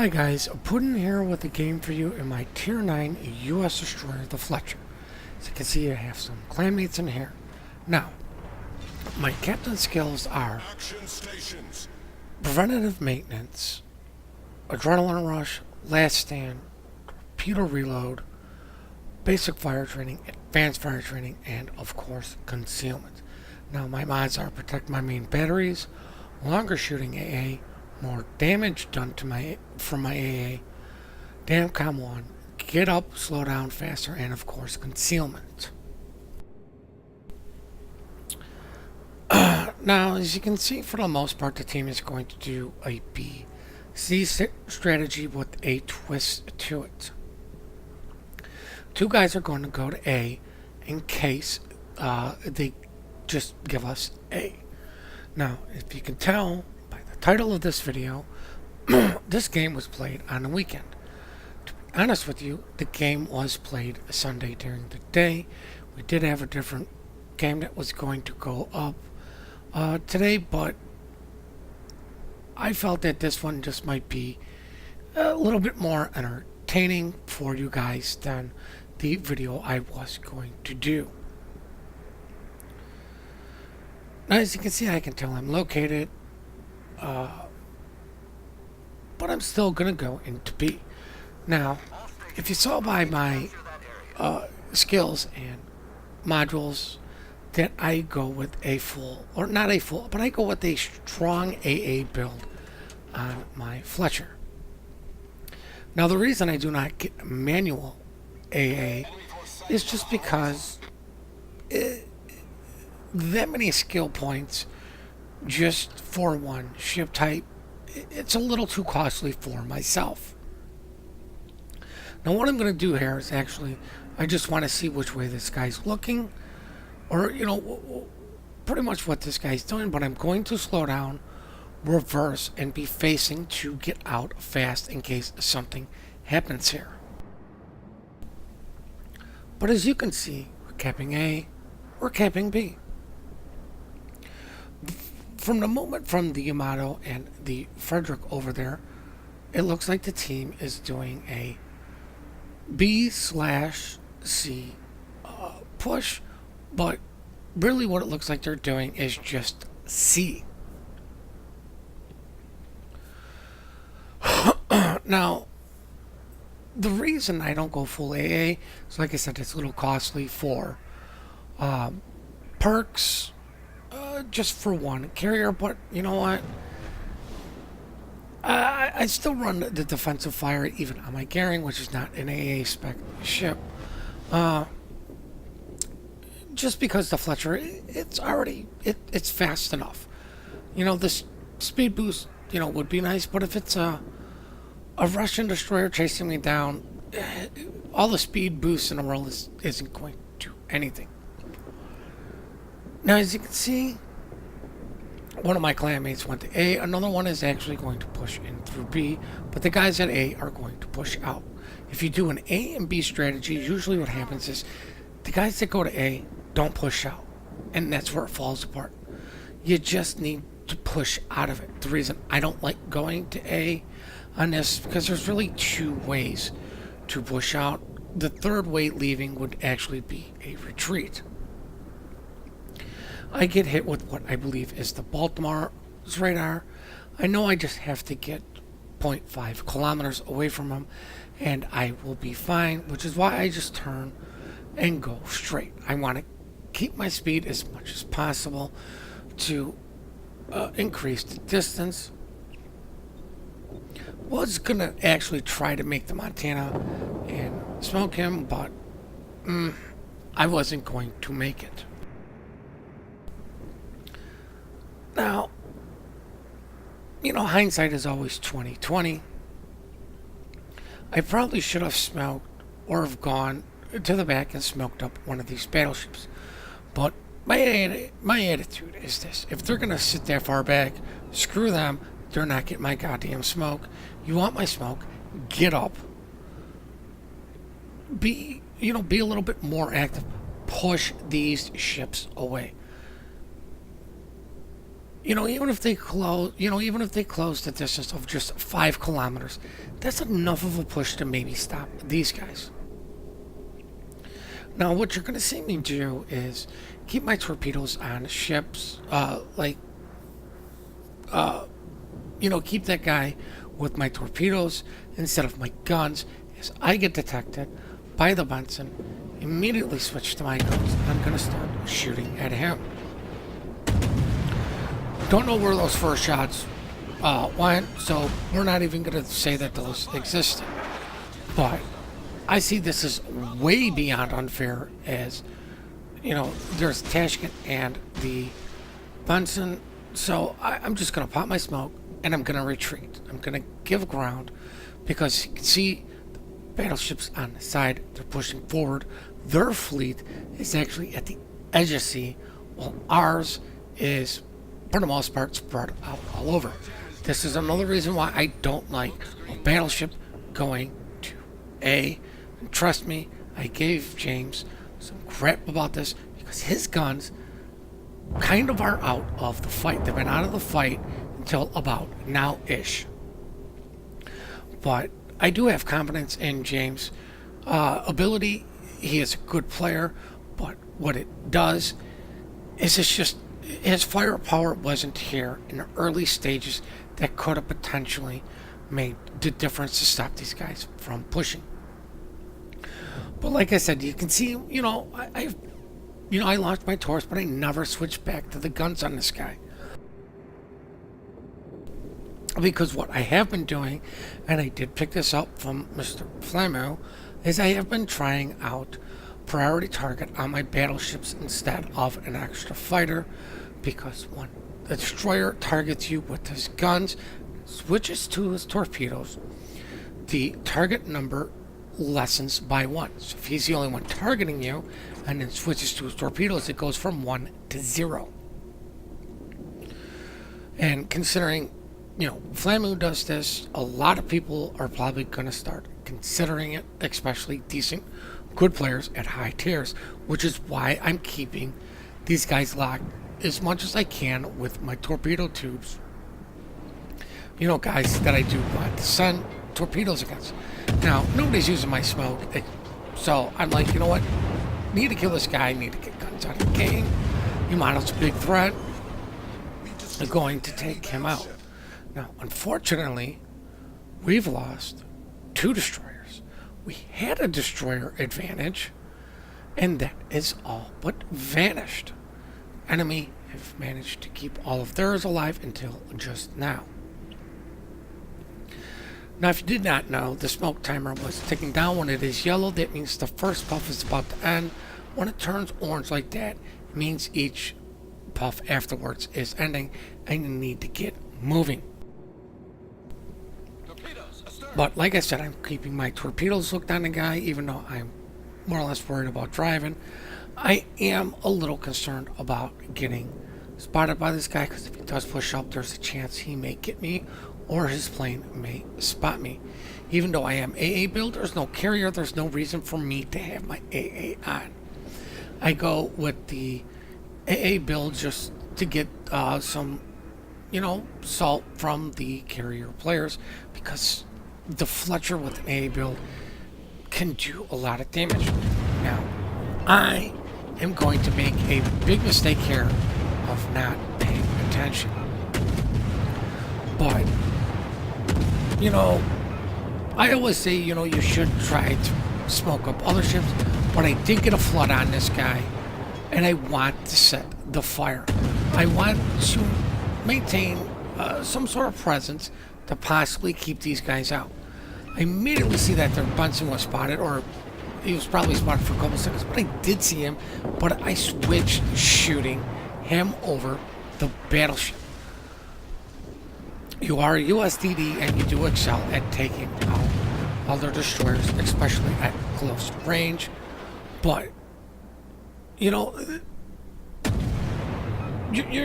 Hi guys, Puddin here with a game for you in my Tier 9 US Destroyer, the Fletcher. As you can see, I have some clanmates in here. Now, my captain skills are Preventative Maintenance, Adrenaline Rush, Last Stand, Torpedo Reload, Basic Fire Training, Advanced Fire Training, and of course, Concealment. Now, my mods are Protect My Main Batteries, Longer Shooting AA, more damage done to from my AA, Damn Com 1, Get Up, Slow Down Faster, and of course Concealment. Now, as you can see, for the most part, the team is going to do a B-C strategy with a twist to it. Two guys are going to go to A in case they just give us A. Now, if you can tell title of this video, this game was played on the weekend. To be honest with you, the game was played Sunday during the day. We did have a different game that was going to go up today, but I felt that this one just might be a little bit more entertaining for you guys than the video I was going to do. Now, as you can see, I can tell I'm located. But I'm still going to go into B. Now, if you saw by my skills and modules that I go with a full, or not a full, but I go with a strong AA build on my Fletcher. Now, the reason I do not get manual AA is just because that many skill points just for one ship type, it's a little too costly for myself. Now, what I'm going to do here is actually, I just want to see which way this guy's looking, or, you know, pretty much what this guy's doing, but I'm going to slow down, reverse, and be facing to get out fast in case something happens here. But as you can see, we're capping A, we're capping B. From the moment from the Yamato and the Frederick over there, it looks like the team is doing a B/C push, but really what it looks like they're doing is just C. Now, the reason I don't go full AA is, like I said, it's a little costly for perks. Just for one carrier, but you know what? I still run the defensive fire even on my Garing, which is not an AA spec ship. Just because the Fletcher, it's fast enough. You know, this speed boost, you know, would be nice, but if it's a Russian destroyer chasing me down, all the speed boosts in the world isn't going to do anything. Now, as you can see, one of my clanmates went to A. Another one is actually going to push in through B, but the guys at A are going to push out. If you do an A and B strategy, usually what happens is the guys that go to A don't push out, and that's where it falls apart. You just need to push out of it. The reason I don't like going to A on this is because there's really two ways to push out. The third way, leaving, would actually be a retreat. I get hit with what I believe is the Baltimore's radar. I know I just have to get 0.5 kilometers away from them, and I will be fine, which is why I just turn and go straight. I want to keep my speed as much as possible to increase the distance. Was going to actually try to make the Montana and smoke him, but I wasn't going to make it. Now, you know, hindsight is always 20/20. I probably should have smoked or have gone to the back and smoked up one of these battleships. But my attitude is this: if they're gonna sit that far back, screw them. They're not getting my goddamn smoke. You want my smoke? Get up. Be a little bit more active. Push these ships away. Even if they close, even if they close the distance of just 5 kilometers, that's enough of a push to maybe stop these guys. Now, what you're going to see me do is keep my torpedoes on ships, keep that guy with my torpedoes instead of my guns. As I get detected by the Bunsen, immediately switch to my guns, and I'm going to start shooting at him. Don't know where those first shots went, so we're not even going to say that those existed. But I see this as way beyond unfair, as there's Tashkent and the Bunsen. So I'm just going to pop my smoke and I'm going to retreat. I'm going to give ground because you can see the battleships on the side, they're pushing forward. Their fleet is actually at the edge of sea, while ours is, for the most part, spread out all over. This is another reason why I don't like a battleship going to A. And trust me, I gave James some crap about this because his guns kind of are out of the fight. They've been out of the fight until about now-ish. But I do have confidence in James' ability. He is a good player, but what it does is it's just his firepower wasn't here in the early stages that could have potentially made the difference to stop these guys from pushing. But like I said, you can see, I launched my Taurus, but I never switched back to the guns on this guy. Because what I have been doing, and I did pick this up from Mr. Flemmo, is I have been trying out priority target on my battleships instead of an extra fighter, because when the destroyer targets you with his guns, switches to his torpedoes, the target number lessens by 1. So if he's the only one targeting you and then switches to his torpedoes, it goes from 1 to 0. And considering, Flamu does this, a lot of people are probably going to start considering it, especially decent, good players at high tiers, which is why I'm keeping these guys locked as much as I can with my torpedo tubes. Guys that I do want to send torpedoes against. Now, nobody's using my smoke, so I'm like, you know what? Need to kill this guy, need to get guns out of the game. Yamato's a big threat. I'm going to take him out. Now, unfortunately, we've lost 2 destroyers. We had a destroyer advantage, and that is all but vanished. Enemy have managed to keep all of theirs alive until just now. Now, if you did not know, the smoke timer was ticking down. When it is yellow, that means the first puff is about to end. When it turns orange like that, it means each puff afterwards is ending, and you need to get moving. But like I said, I'm keeping my torpedoes hooked on the guy, even though I'm more or less worried about driving. I am a little concerned about getting spotted by this guy, because if he does push up, there's a chance he may get me, or his plane may spot me. Even though I am AA build, there's no carrier, there's no reason for me to have my AA on. I go with the AA build just to get some, salt from the carrier players, because the Fletcher with an AA build can do a lot of damage. Now, I am going to make a big mistake here of not paying attention. But I always say, you should try to smoke up other ships, but I did get a flood on this guy, and I want to set the fire. I want to maintain some sort of presence to possibly keep these guys out. I immediately see that their Bunsen was spotted, or he was probably spotted for a couple seconds, but I did see him, but I switched shooting him over the battleship. You are USDD, and you do excel at taking out other destroyers, especially at close range. But, your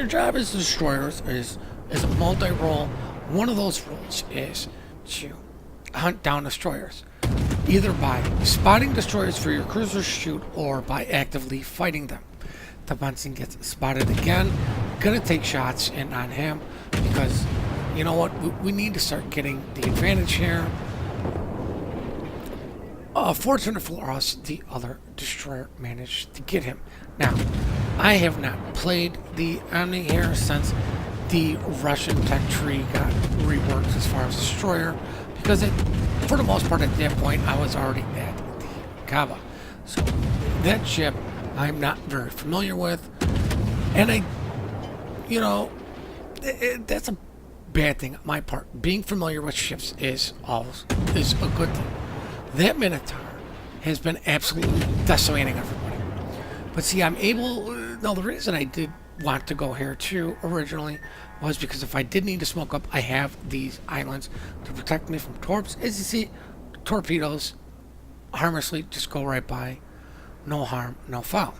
job as destroyers is a multi-role. One of those roles is to hunt down destroyers, either by spotting destroyers for your cruisers to shoot, or by actively fighting them. The Bunsen gets spotted again. gonna take shots in on him because you know what? We need to start getting the advantage here. Fortunate for us, the other destroyer managed to get him. Now, I have not played the Omni here since the Russian tech tree got reworked as far as destroyer, because for the most part at that point I was already at the Kava. So that ship I'm not very familiar with, and that's a bad thing on my part. Being familiar with ships is a good thing. That Minotaur has been absolutely decimating everybody. But see, I'm able... No, the reason I did want to go here too originally was because if I did need to smoke up, I have these islands to protect me from torps. As you see, torpedoes harmlessly just go right by. No harm, no foul.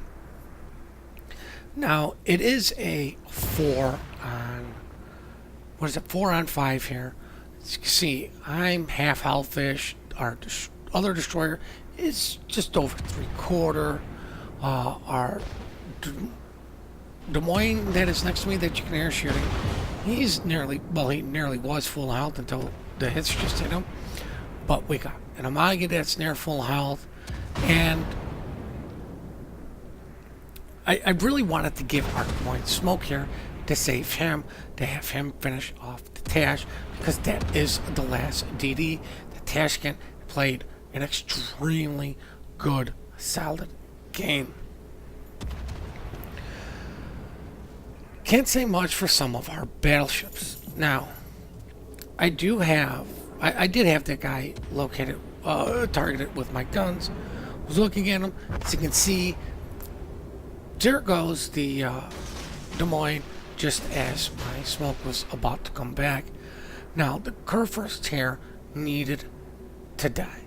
Now, it is a 4 on 5 here. As you can see, I'm half healthish. Our other destroyer is just over 3/4. Our Des Moines that is next to me that you can hear shooting, he nearly was full health until the hits just hit him. But we got an Amagi that's near full health, and I really wanted to give our Des Moines smoke here to save him, to have him finish off the Tash, because that is the last DD. The Tashkent played an extremely good, solid game. Can't say much for some of our battleships. Now, I did have that guy located, targeted with my guns. Was looking at him, as you can see, there goes the Des Moines, just as my smoke was about to come back. Now, the Kurfürst here needed to die.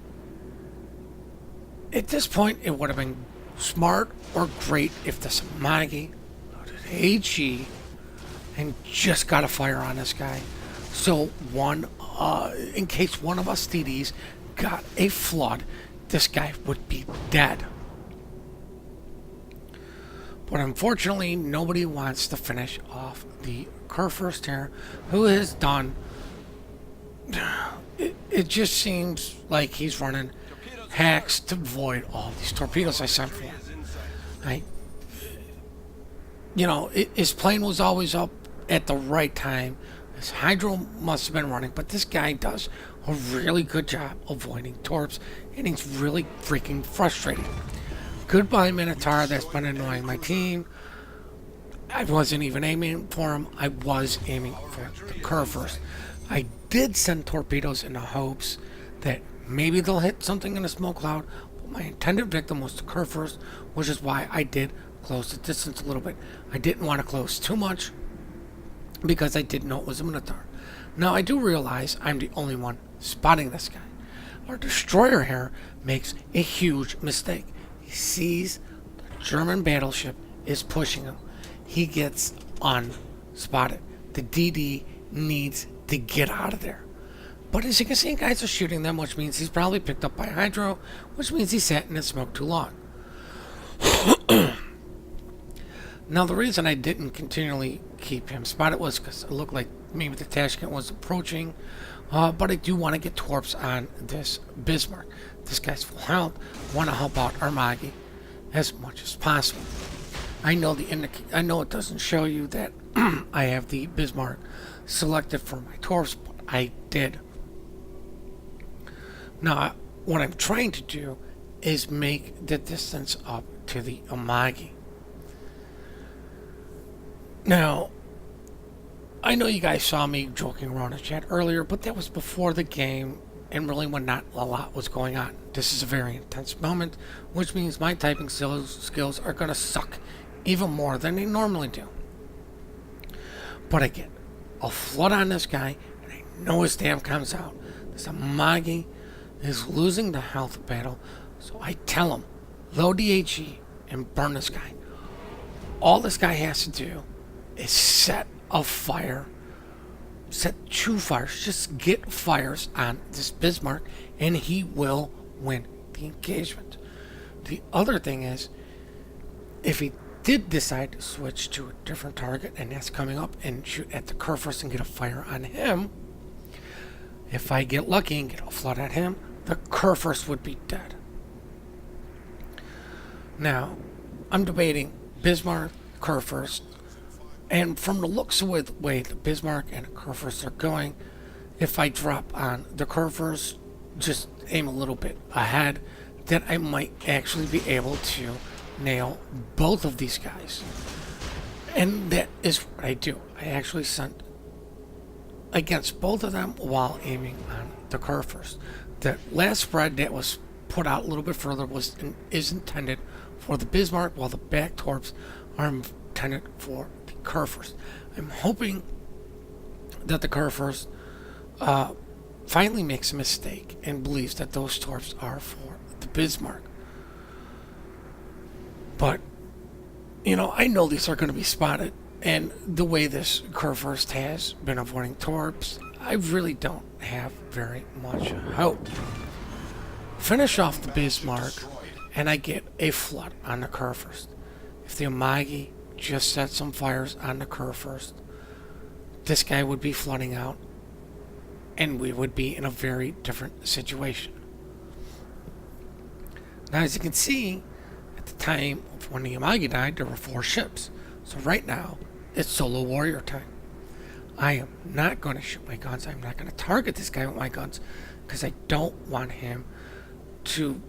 At this point, it would have been smart or great if this Amagi loaded HE and just got a fire on this guy. So in case one of us DDs got a flood, this guy would be dead. But unfortunately, nobody wants to finish off the Kurfürst here, who has done... It just seems like he's running hacks to avoid all these torpedoes I sent for him. His plane was always up at the right time. His hydro must have been running, but this guy does a really good job avoiding torps, and he's really freaking frustrating. Goodbye, Minotaur. That's been annoying my team. I wasn't even aiming for him. I was aiming for the Kurfürst. I did send torpedoes in the hopes that maybe they'll hit something in a smoke cloud, but my intended victim was the Kurfürst, which is why I did close the distance a little bit. I didn't want to close too much because I didn't know it was a Minotaur. Now, I do realize I'm the only one spotting this guy. Our destroyer here makes a huge mistake. He sees the German battleship is pushing him. He gets unspotted. The DD needs to get out of there. But as you can see, guys are shooting them, which means he's probably picked up by hydro, which means he sat in his smoke too long. Now, the reason I didn't continually keep him spotted was because it looked like maybe the Tashkent was approaching, but I do want to get torps on this Bismarck. This guy's full health. Want to help out Armagi as much as possible. I know it doesn't show you that I have the Bismarck selected for my torps, but I did. Now, what I'm trying to do is make the distance up to the Amagi. Now, I know you guys saw me joking around in chat earlier, but that was before the game and really when not a lot was going on. This is a very intense moment, which means my typing skills are going to suck even more than they normally do. But I get a flood on this guy, and I know his dam comes out. This Amagi is losing the health battle, so I tell him, load the HE and burn this guy. All this guy has to do is set a fire, set 2 fires, just get fires on this Bismarck, and he will win the engagement. The other thing is, if he did decide to switch to a different target, and that's coming up and shoot at the Kerfuffle and get a fire on him. If I get lucky and get a flood at him, the Kerfuffle would be dead. Now, I'm debating Bismarck, Kerfuffle, and from the looks of the way the Bismarck and the Kerfuffle are going, if I drop on the Kerfuffle, just aim a little bit ahead, then I might actually be able to nail both of these guys. And that is what I do. I actually sent against both of them while aiming on the Kerfuffle. The last spread that was put out a little bit further is intended for the Bismarck, while the back torps are intended for the Kerfuffle. I'm hoping that the Kerfuffle finally makes a mistake and believes that those torps are for the Bismarck. But, I know these are going to be spotted, and the way this Kerfuffle has been avoiding torps, I really don't have very much hope. Finish off the Bismarck, and I get a flood on the Kerfuffle. If the Amagi just set some fires on the Kerfuffle, this guy would be flooding out, and we would be in a very different situation. Now, as you can see, at the time of when the Amagi died, there were 4 ships. So right now, it's solo warrior time. I am not going to shoot my guns. I'm not going to target this guy with my guns because I don't want him to,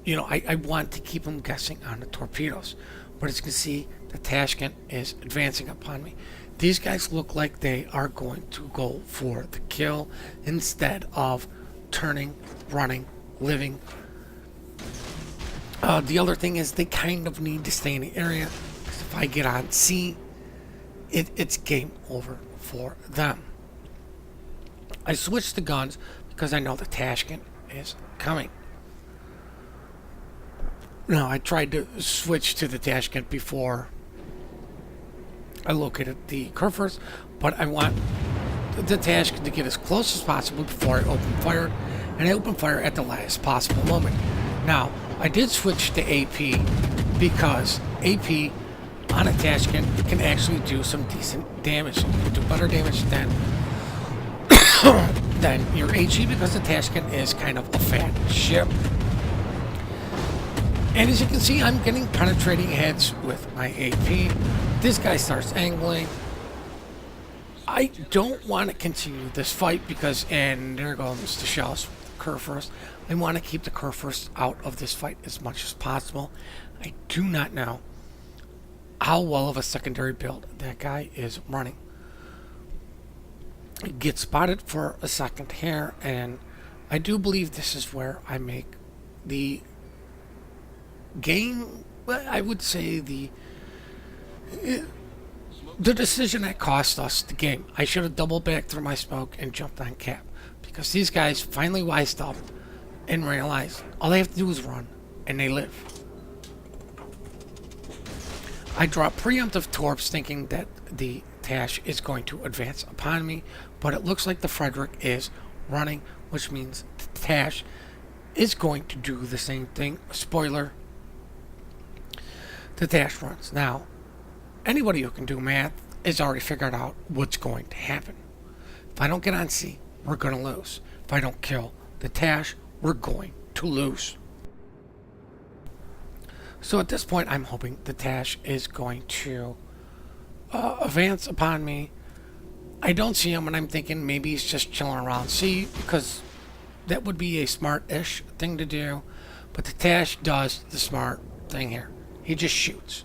I want to keep him guessing on the torpedoes. But as you can see, the Tashkent is advancing upon me. These guys look like they are going to go for the kill instead of turning, running, living. The other thing is they kind of need to stay in the area, because if I get on sea, it's game over for them. I switched the guns because I know the Tashkent is coming. Now, I tried to switch to the Tashkent before I located the Kerfuffle, but I want the Tashkent to get as close as possible before I open fire, and I open fire at the last possible moment. Now, I did switch to AP because AP on a Tashkent can actually do some decent damage. You can do better damage than your HE because the Tashkent is kind of a fat ship. And as you can see, I'm getting penetrating heads with my AP. This guy starts angling. I don't want to continue this fight because, and there goes the shells with the Kerfuffle. I want to keep the Kerfuffle out of this fight as much as possible. I do not know how well of a secondary build that guy is running. He gets spotted for a second here, and I do believe this is where I make the game, I would say the decision that cost us the game. I should have doubled back through my smoke and jumped on cap, because these guys finally wised up and realized all they have to do is run, and they live. I dropped preemptive torps thinking that the Tash is going to advance upon me, but it looks like the Frederick is running, which means the Tash is going to do the same thing. Spoiler, the Tash runs. Now, anybody who can do math has already figured out what's going to happen. If I don't get on C, we're going to lose. If I don't kill the Tash, we're going to lose. So at this point, I'm hoping the Tash is going to advance upon me. I don't see him, and I'm thinking maybe he's just chilling around C, because that would be a smart-ish thing to do. But the Tash does the smart thing here. He just shoots.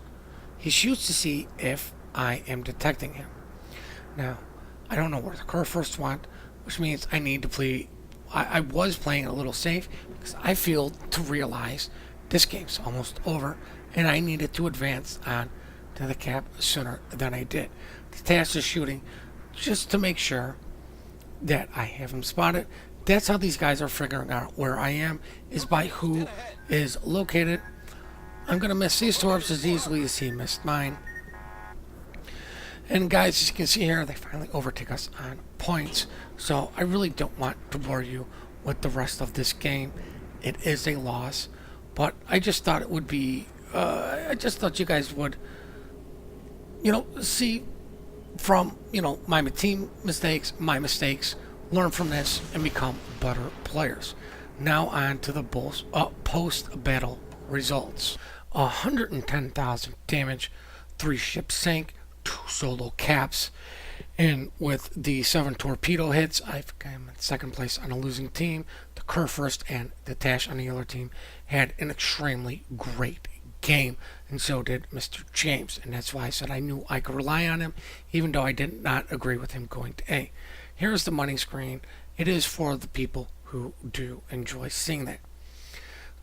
He shoots to see if I am detecting him. Now, I don't know where the Kerfuffle went, which means I need to play. I was playing a little safe because I failed to realize this game's almost over, and I needed to advance on to the cap sooner than I did. The Tash is shooting just to make sure that I have him spotted. That's how these guys are figuring out where I am, is by who is located. I'm going to miss these torps as easily as he missed mine. And guys, as you can see here, they finally overtake us on points. So I really don't want to bore you with the rest of this game. It is a loss, but I just thought it would be I just thought you guys would, see from, my team mistakes, my mistakes, learn from this, and become better players. Now on to the post-battle results. 110,000 damage, 3 ships sank, 2 solo caps, and with the 7 torpedo hits, I'm in second place on a losing team. The Kerr first and the Tash on the other team had an extremely great game, and so did Mr. James, and that's why I said I knew I could rely on him, even though I did not agree with him going to A. Here's the money screen. It is for the people who do enjoy seeing that.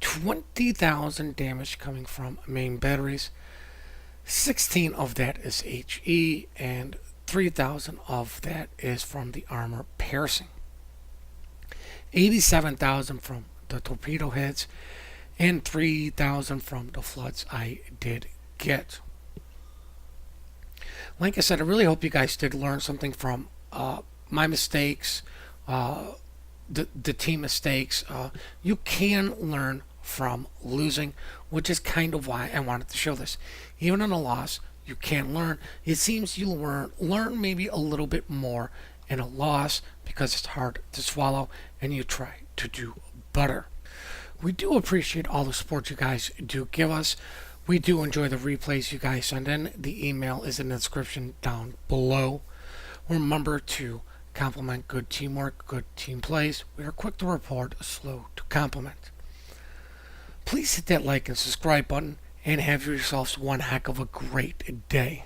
20,000 damage coming from main batteries. 16 of that is HE, and 3,000 of that is from the armor piercing. 87,000 from the torpedo hits, and 3,000 from the floods I did get. Like I said, I really hope you guys did learn something from my mistakes, the team mistakes. You can learn from losing, which is kind of why I wanted to show this. Even in a loss, you can learn. It seems you learn maybe a little bit more in a loss because it's hard to swallow, and you try to do better. We do appreciate all the support you guys do give us. We do enjoy the replays you guys send in. The email is in the description down below. Remember to compliment good teamwork, good team plays. We are quick to report, slow to compliment. Please hit that like and subscribe button, and have yourselves one heck of a great day.